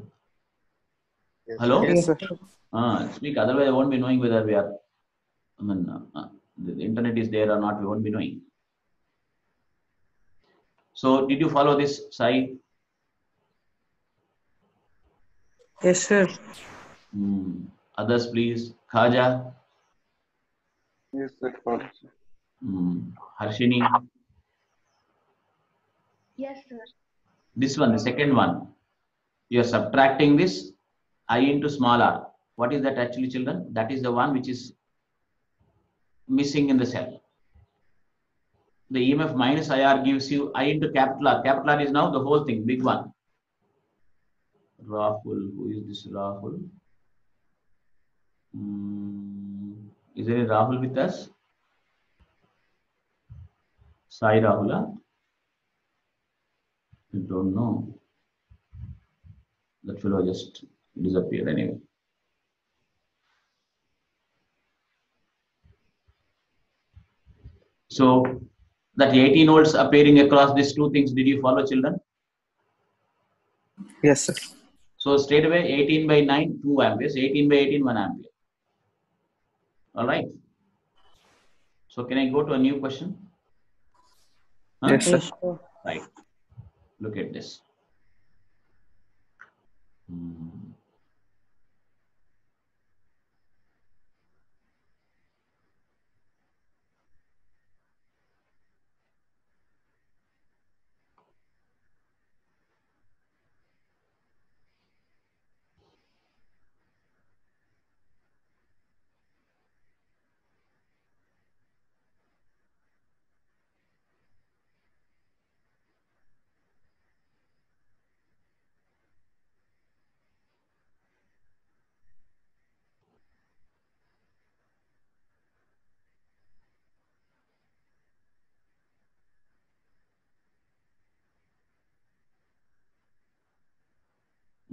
Yes, Hello? Yes, sir. Speak, otherwise I won't be knowing whether we are, the internet is there or not, we won't be knowing. So did you follow this, Sai? Yes, sir. Others please. Khaja? Yes, sir. Follow, sir. Harshini? Yes, sir. This one, the second one. You are subtracting this I into small r. What is that actually, children? That is the one which is missing in the cell. The EMF minus IR gives you I into capital R. Capital R is now the whole thing, big one. Rahul, who is this Rahul? Is there a Rahul with us? Sai Rahula? I don't know. That fellow just disappeared anyway. So that 18 volts appearing across these two things, did you follow, children? Yes, sir. So straight away 18 by 9, 2 amperes, 18 by 18, 1 ampere. All right. So can I go to a new question? Yes, sir. Yes, sir. Right. Look at this.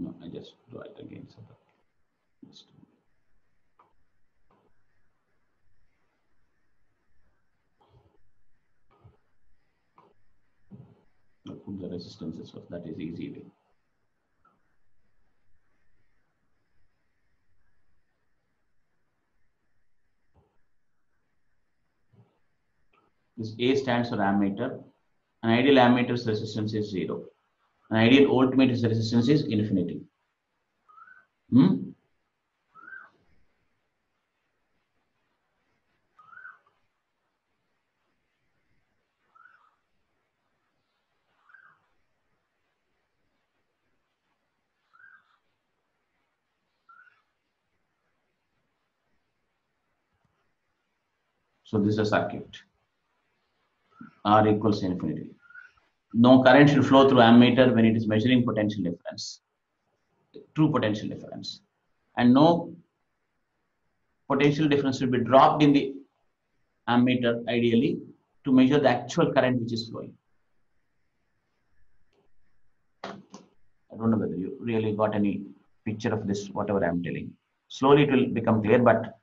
No, I just draw it again. So that I'll put the resistances first. That is easy way. This A stands for ammeter. An ideal ammeter's resistance is 0. An ideal voltmeter's resistance is infinity. So this is a circuit. R equals infinity. No current should flow through ammeter when it is measuring potential difference, true potential difference, and no potential difference should be dropped in the ammeter ideally to measure the actual current which is flowing. I don't know whether you really got any picture of this, whatever I'm telling. Slowly it will become clear, but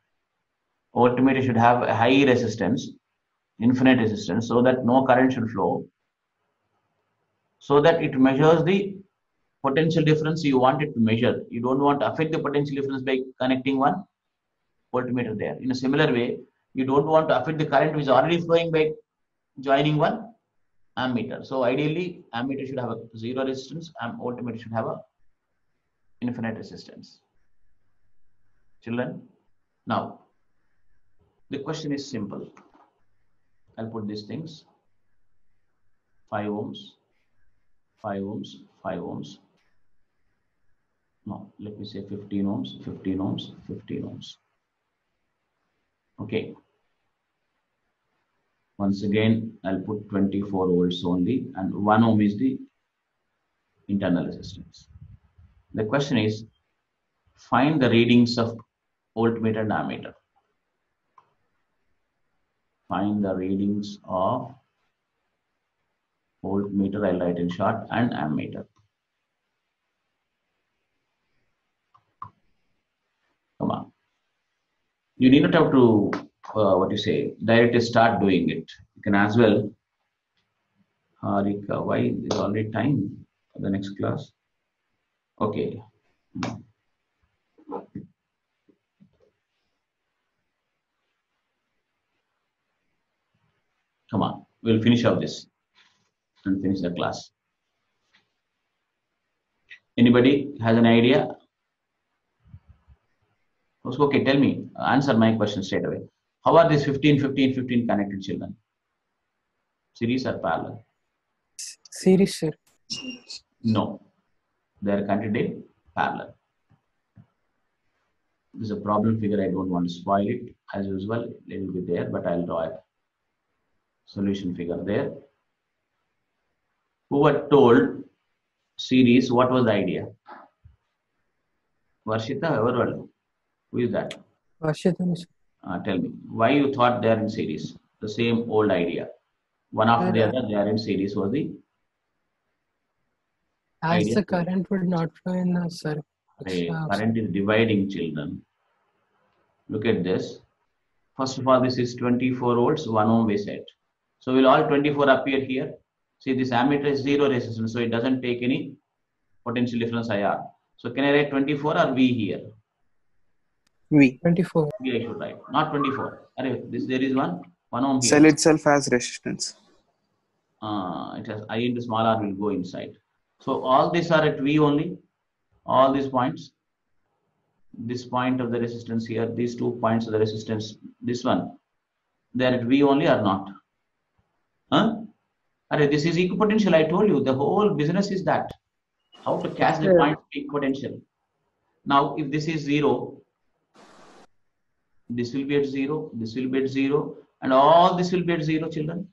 voltmeter should have a high resistance, infinite resistance, so that no current should flow, so that it measures the potential difference you want it to measure. You don't want to affect the potential difference by connecting one voltmeter there. In a similar way, you don't want to affect the current which is already flowing by joining one ammeter. So ideally, ammeter should have a 0 resistance, and voltmeter should have a infinite resistance. Children, now the question is simple. I'll put these things: 5 ohms, 5 ohms, 5 ohms. No, let me say 15 ohms, 15 ohms, 15 ohms. Okay. Once again, I'll put 24 volts only, and 1 ohm is the internal resistance. The question is, find the readings of voltmeter and ammeter. Find the readings of voltmeter, I'll write in short, and ammeter. Come on. You need not have to, directly start doing it. You can as well. Harika, why is already time for the next class? Okay. Come on, we'll finish up this and finish the class. Anybody has an idea? Okay, tell me, answer my question straight away. How are these 15, 15, 15 connected children? Series or parallel? Series, sir. No, they are connected in parallel. This is a problem figure. I don't want to spoil it. As usual, it will be there, but I'll draw a solution figure there. Who were told series? What was the idea? Varshita, who is that? Varshita. Tell me, why you thought they are in series? The same old idea. One after the other, they are in series. Was the as idea? the current would not flow in the circuit. Current is dividing, children. Look at this. First of all, this is 24 volts, 1 ohm we said. So will all 24 appear here? See, this ammeter is 0 resistance, so it doesn't take any potential difference IR. So can I write 24 or V here? V. 24. V I should write, not 24. There is 1 ohm here. Cell itself has resistance. It has I into small r will go inside. So all these are at V only. All these points. This point of the resistance here, these 2 points of the resistance, this one, they are at V only or not? Huh? This is equipotential. I told you the whole business is that. How to catch the point equipotential. Now, if this is 0, this will be at 0, this will be at 0, and all this will be at 0, children.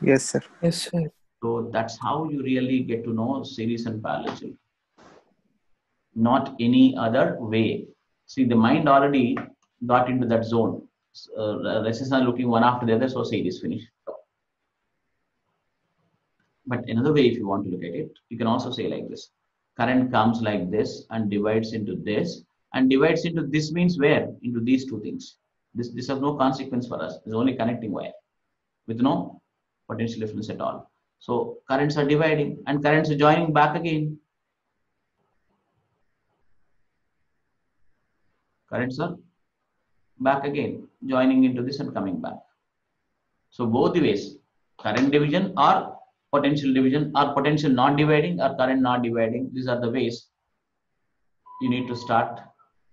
Yes, sir. Yes, sir. So that's how you really get to know series and parallel, children. Not any other way. See, the mind already got into that zone. Resistance looking one after the other, so series finish. But another way, if you want to look at it, you can also say like this. current comes like this and divides into this, and divides into this means where? Into these two things. This has no consequence for us. It's only connecting wire with no potential difference at all. So currents are dividing and currents are joining back again. Currents are back again, joining into this and coming back. So both the ways, current division or potential division, or potential not dividing or current not dividing, these are the ways you need to start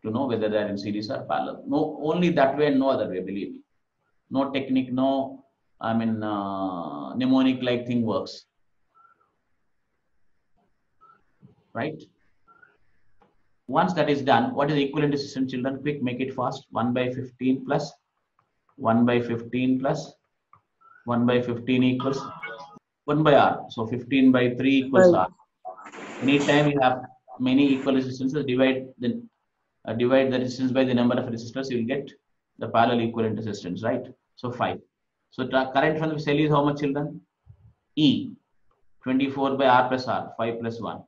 to know whether they are in series or parallel. No, only that way and no other way, believe me. No technique, no, mnemonic like thing works. Right? Once that is done, what is the equivalent resistance, children? Quick, make it fast. 1 by 15 plus 1 by 15 plus 1 by 15 equals 1 by R. So 15 by 3 equals R. Anytime you have many equal resistances, divide the resistance by the number of resistors, you will get the parallel equivalent resistance, right? So 5. So current from the cell is how much, children? E. 24 by R plus R, 5 plus 1.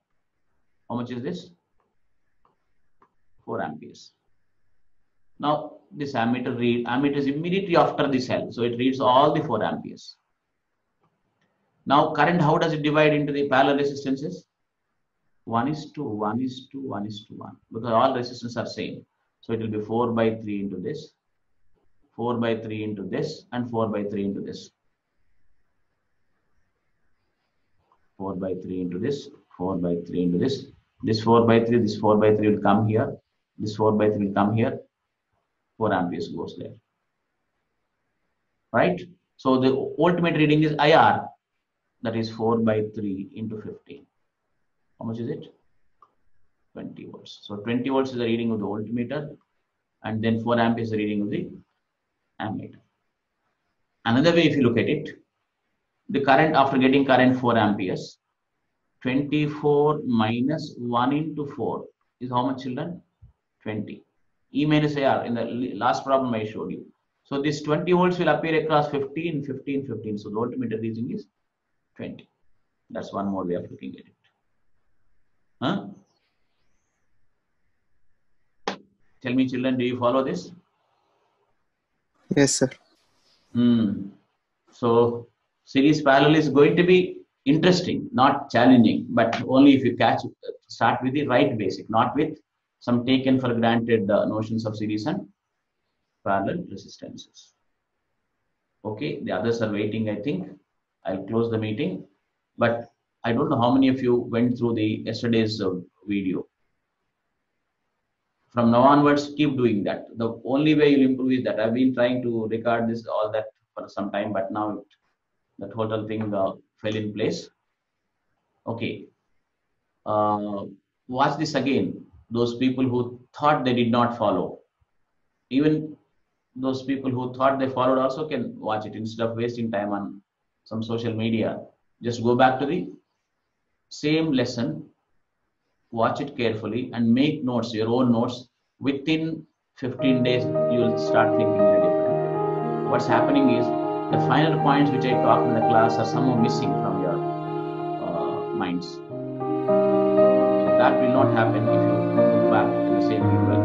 How much is this? 4 amperes. Now this ammeter is immediately after the cell, so it reads all the 4 amperes. Now current, how does it divide into the parallel resistances? 1:1:1:1, because all resistance are same. So it will be 4 by 3 into this, 4 by 3 into this, and 4 by 3 into this. 4 by 3 into this, 4 by 3 into this. This 4 by 3, this 4 by 3 will come here. This 4 by 3 will come here. 4 amperes goes there. Right? So the ultimate reading is IR. That is 4 by 3 into 15. How much is it? 20 volts. So 20 volts is the reading of the voltmeter, and then 4 amperes is the reading of the ammeter. Another way, if you look at it, the current after getting current 4 amperes, 24 minus 1 into 4 is how much, children? 20. E minus AR in the last problem I showed you. So this 20 volts will appear across 15, 15, 15. So the voltmeter reading is 20. That's one more way of looking at it. Huh? Tell me, children, do you follow this? Yes, sir. So series parallel is going to be interesting, not challenging, but only if you start with the right basic, not with some taken for granted notions of series and parallel resistances. Okay, the others are waiting, I think. I'll close the meeting, but I don't know how many of you went through the yesterday's video. From now onwards, keep doing that. The only way you'll improve is that. I've been trying to record this, all that for some time, but now that whole thing fell in place. Okay. Watch this again. Those people who thought they did not follow, even those people who thought they followed also can watch it instead of wasting time on some social media. Just go back to the same lesson, watch it carefully and make notes, your own notes. Within 15 days, you will start thinking in a different way. What's happening is the final points which I talked in the class are somehow missing from your minds. So that will not happen if you look back to the same video